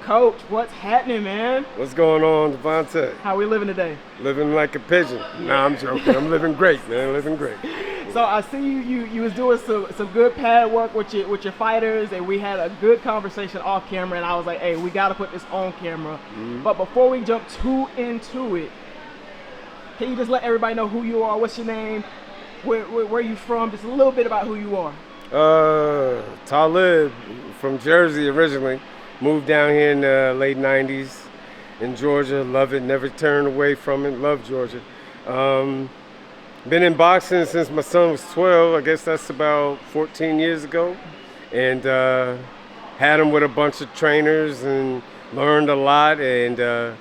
Coach, what's happening, man? What's going on, Devontae? How we living today? Living like a pigeon. Nah, I'm joking. I'm living great, man. Living great. So I see you was doing some good pad work with your fighters, and we had a good conversation off camera, and I was like, hey, we got to put this on camera. But before we jump too into it, can you just let everybody know who you are? What's your name? Where you from? Just a little bit about who you are. Talib from Jersey originally. Moved down here in the late 90s in Georgia. Love it. Never turned away from it. Love Georgia. Been in boxing since my son was 12. I guess that's about 14 years ago. And had him with a bunch of trainers and learned a lot. And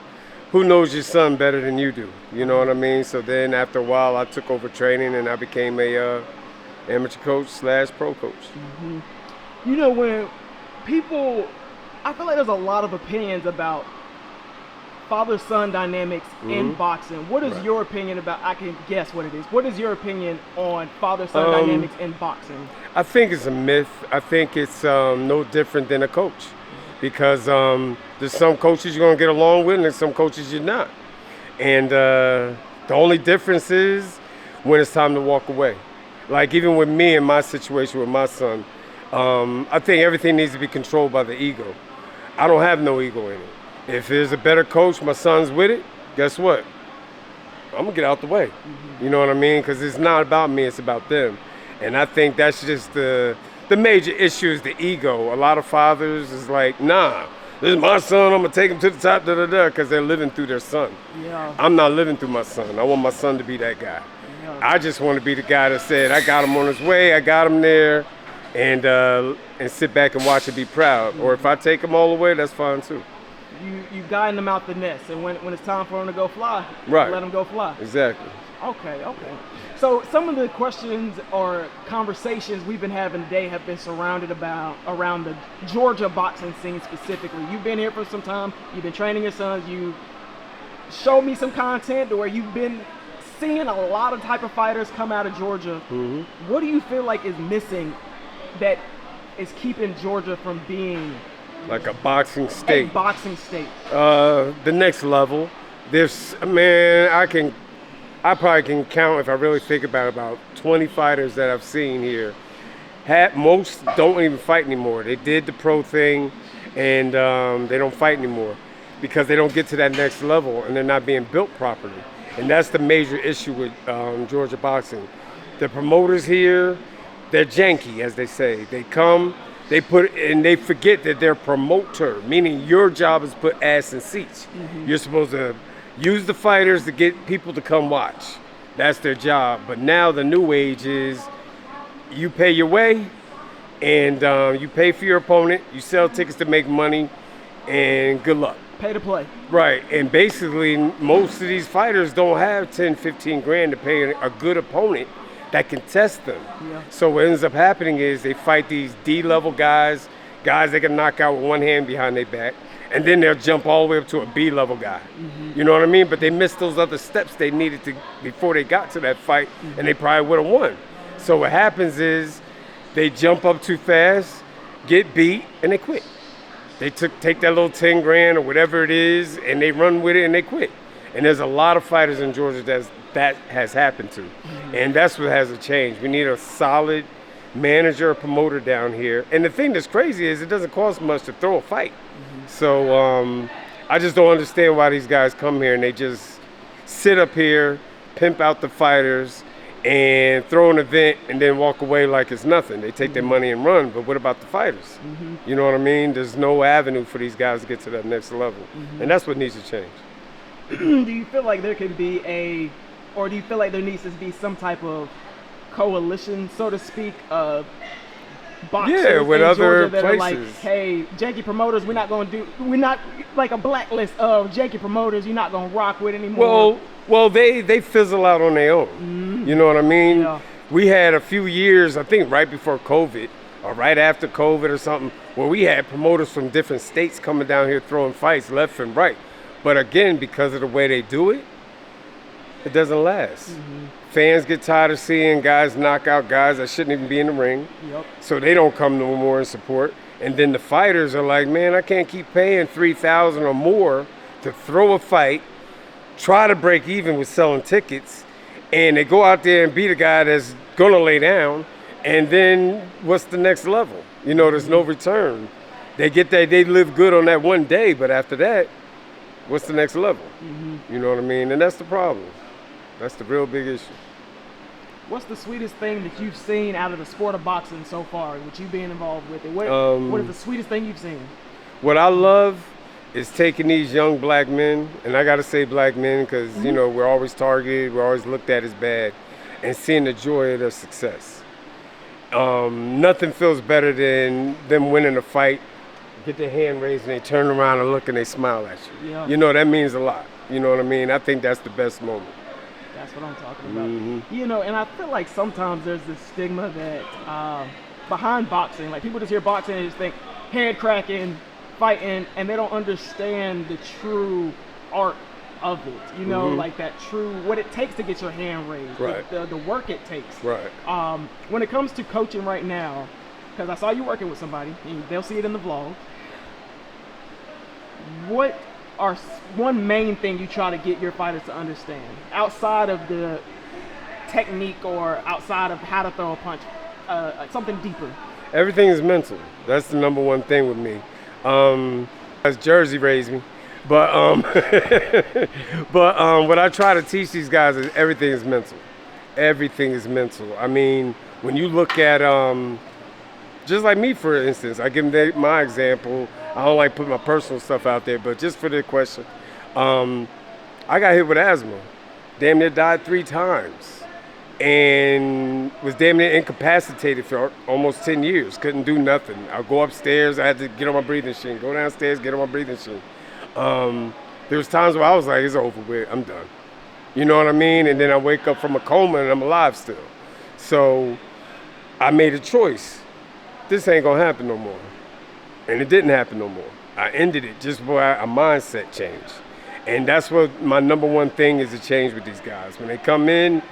who knows your son better than you do? You know what I mean? So then after a while, I took over training and I became a amateur coach / pro coach. You know, when people, I feel like there's a lot of opinions about father-son dynamics in boxing. What is your opinion about, I can guess what it is. What is your opinion on father-son dynamics in boxing? I think it's a myth. I think it's no different than a coach. Because there's some coaches you're going to get along with and there's some coaches you're not. And the only difference is when it's time to walk away. Like even with me and my situation with my son, I think everything needs to be controlled by the ego. I don't have no ego in it. If there's a better coach, my son's with it, guess what? I'm going to get out the way. You know what I mean? Because it's not about me, it's about them. And I think that's just the major issue is the ego. A lot of fathers is like, nah, this is my son, I'm going to take him to the top, because they're living through their son. Yeah. I'm not living through my son. I want my son to be that guy. Yeah. I just want to be the guy that said, I got him on his way, I got him there, and sit back and watch and be proud. Or if I take him all the way, that's fine too. You guiding them out the nest, and when it's time for them to go fly, right, let them go fly. Exactly. Okay. So some of the questions or conversations we've been having today have been surrounded around the Georgia boxing scene specifically. You've been here for some time. You've been training your sons. You showed me some content where you've been seeing a lot of type of fighters come out of Georgia. What do you feel like is missing that is keeping Georgia from being like a boxing state? The next level. There's, man, I probably can count, if I really think about 20 fighters that I've seen here. Most don't even fight anymore. They did the pro thing, and they don't fight anymore because they don't get to that next level, and they're not being built properly. And that's the major issue with Georgia boxing. The promoters here, they're janky, as they say. They come, they forget that they're promoter, meaning your job is put ass in seats. You're supposed to use the fighters to get people to come watch. That's their job. But now the new age is you pay your way, and you pay for your opponent, you sell tickets to make money, and good luck. Pay to play. Right, and basically most of these fighters don't have 10, 15 grand to pay a good opponent that can test them. Yeah. So what ends up happening is they fight these D-level guys they can knock out with one hand behind their back, and then they'll jump all the way up to a B-level guy. You know what I mean? But they missed those other steps they needed to before they got to that fight, and they probably would have won. So what happens is they jump up too fast, get beat, and they quit. They take that little 10 grand or whatever it is, and they run with it and they quit. And there's a lot of fighters in Georgia that has happened to. And that's what has to change. We need a solid manager or promoter down here. And the thing that's crazy is it doesn't cost much to throw a fight. So I just don't understand why these guys come here and they just sit up here, pimp out the fighters, and throw an event and then walk away like it's nothing. They take their money and run, but what about the fighters? You know what I mean? There's no avenue for these guys to get to that next level. And that's what needs to change. Do you feel like there can be or do you feel like there needs to be some type of coalition, so to speak, of boxers with in other Georgia that places. Are like, hey, janky promoters, we're not like a blacklist of janky promoters you're not going to rock with anymore? Well, they fizzle out on their own. You know what I mean? Yeah. We had a few years, I think right before COVID or right after COVID or something, where we had promoters from different states coming down here throwing fights left and right. But again, because of the way they do it, it doesn't last. Fans get tired of seeing guys knock out guys that shouldn't even be in the ring. So they don't come no more and support. And then the fighters are like, man, I can't keep paying $3,000 or more to throw a fight, try to break even with selling tickets, and they go out there and beat a guy that's gonna lay down, and then what's the next level? You know, there's no return. They get that, they live good on that one day, but after that, what's the next level? You know what I mean? And that's the problem. That's the real big issue. What's the sweetest thing that you've seen out of the sport of boxing so far, with you being involved with it? What is the sweetest thing you've seen? What I love is taking these young black men, and I gotta say black men because, you know, we're always targeted, we're always looked at as bad, and seeing the joy of their success. Nothing feels better than them winning a fight, get their hand raised, and they turn around and look and they smile at you. Yeah. You know, that means a lot. You know what I mean? I think that's the best moment. That's what I'm talking about. You know, and I feel like sometimes there's this stigma that behind boxing, like people just hear boxing and just think hand cracking, fighting, and they don't understand the true art of it. You know, like that true, what it takes to get your hand raised, Right. the work it takes. Right. When it comes to coaching right now, because I saw you working with somebody, and they'll see it in the vlog. What are one main thing you try to get your fighters to understand outside of the technique or outside of how to throw a punch, something deeper? Everything is mental. That's the number one thing with me. As Jersey raised me, but what I try to teach these guys is everything is mental. Everything is mental. I mean, when you look at just like me, for instance, I give them my example. I don't like putting my personal stuff out there, but just for the question, I got hit with asthma. Damn near died 3 times. And was damn near incapacitated for almost 10 years. Couldn't do nothing. I'd go upstairs, I had to get on my breathing machine. Go downstairs, get on my breathing machine. There was times where I was like, it's over with, I'm done. You know what I mean? And then I wake up from a coma and I'm alive still. So I made a choice. This ain't gonna happen no more. And it didn't happen no more. I ended it just by a mindset change. And that's what my number one thing is to change with these guys. When they come in,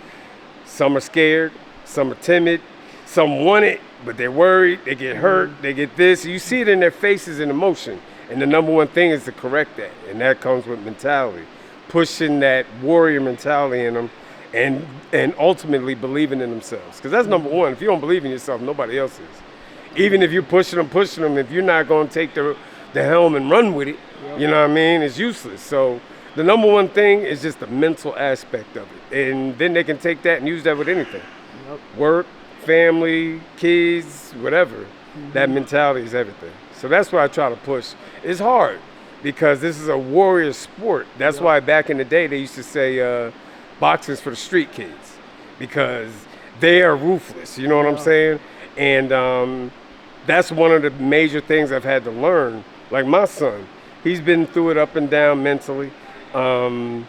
some are scared, some are timid, some want it, but they're worried, they get hurt, they get this. You see it in their faces and emotion. And the number one thing is to correct that. And that comes with mentality. Pushing that warrior mentality in them and ultimately believing in themselves. Because that's number one. If you don't believe in yourself, nobody else is. Even if you're pushing them, if you're not going to take the helm and run with it, you know what I mean, it's useless. So the number one thing is just the mental aspect of it. And then they can take that and use that with anything. Work, family, kids, whatever. That mentality is everything. So that's what I try to push. It's hard because this is a warrior sport. That's why back in the day they used to say boxing's for the street kids because they are ruthless. You know what I'm saying? And that's one of the major things I've had to learn. Like my son, he's been through it up and down mentally. My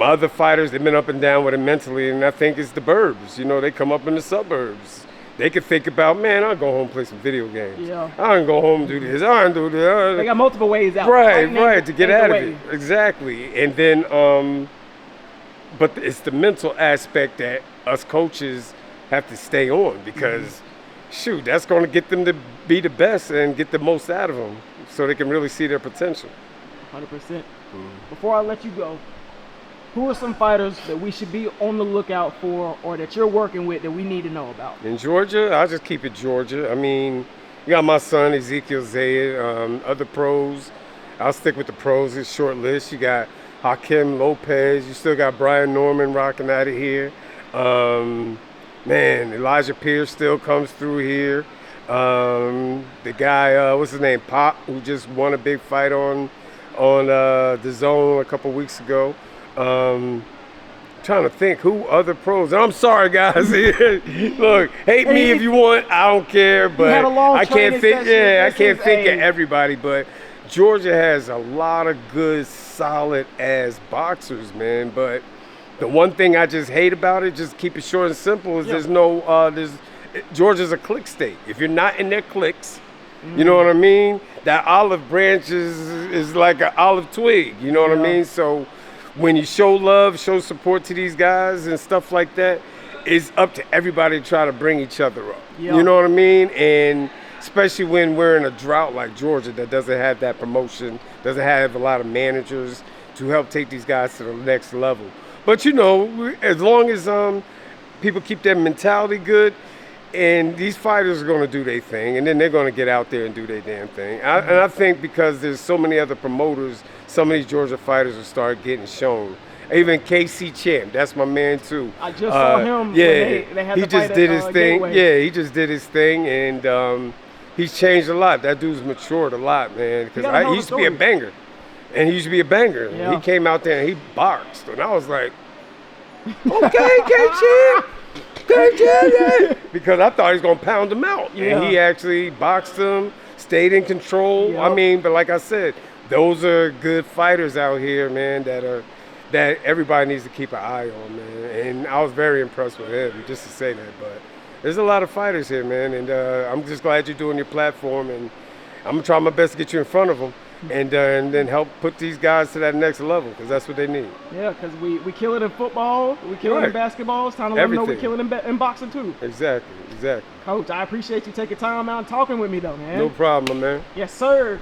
other fighters, they've been up and down with it mentally, and I think it's the burbs. You know, they come up in the suburbs. They could think about, man, I'll go home and play some video games. I can go home and do this. I can do this. They got multiple ways out. Right, to get out of it. Exactly. And then, but it's the mental aspect that us coaches have to stay on because, shoot, that's going to get them to be the best and get the most out of them so they can really see their potential. 100%. Before I let you go, who are some fighters that we should be on the lookout for or that you're working with that we need to know about? In Georgia, I'll just keep it Georgia. I mean, you got my son, Ezekiel Zayed, other pros. I'll stick with the pros, it's short list. You got Hakeem Lopez. You still got Brian Norman rocking out of here. Man, Elijah Pierce still comes through here. The guy, what's his name, Pop, who just won a big fight on the Zone a couple weeks ago. Trying to think who other pros. And I'm sorry, guys. Look, hate me if you want. I don't care, but I can't think. I can't think of everybody. But Georgia has a lot of good, solid ass boxers, man. But the one thing I just hate about it, just keep it short and simple, is Georgia's a clique state. If you're not in their cliques, you know what I mean? That olive branch is like an olive twig. You know what I mean? So when you show love, show support to these guys and stuff like that, it's up to everybody to try to bring each other up. You know what I mean? And especially when we're in a drought like Georgia that doesn't have that promotion, doesn't have a lot of managers to help take these guys to the next level. But as long as people keep their mentality good, and these fighters are going to do their thing, and then they're going to get out there and do their damn thing. And I think because there's so many other promoters, some of these Georgia fighters will start getting shown. Even KC Champ, that's my man too. I just saw him. Yeah, they had he the just fight did at, his thing. Gateway. Yeah, he just did his thing, and he's changed a lot. That dude's matured a lot, man. Because he used to be a banger, and he used to be a banger. Yeah. He came out there and he boxed, and I was like, okay, KC. Because I thought he was going to pound him out. Yeah. And he actually boxed him, stayed in control. Yep. I mean, but like I said, those are good fighters out here, man, that everybody needs to keep an eye on, man. And I was very impressed with him, just to say that. But there's a lot of fighters here, man. And I'm just glad you're doing your platform. And I'm going to try my best to get you in front of them. And then help put these guys to that next level, because that's what they need. Yeah, because we kill it in football, we kill it in basketball. It's time to let them know we kill it in boxing too. Exactly. Coach, I appreciate you taking time out and talking with me though, man. No problem, man. Yes, sir.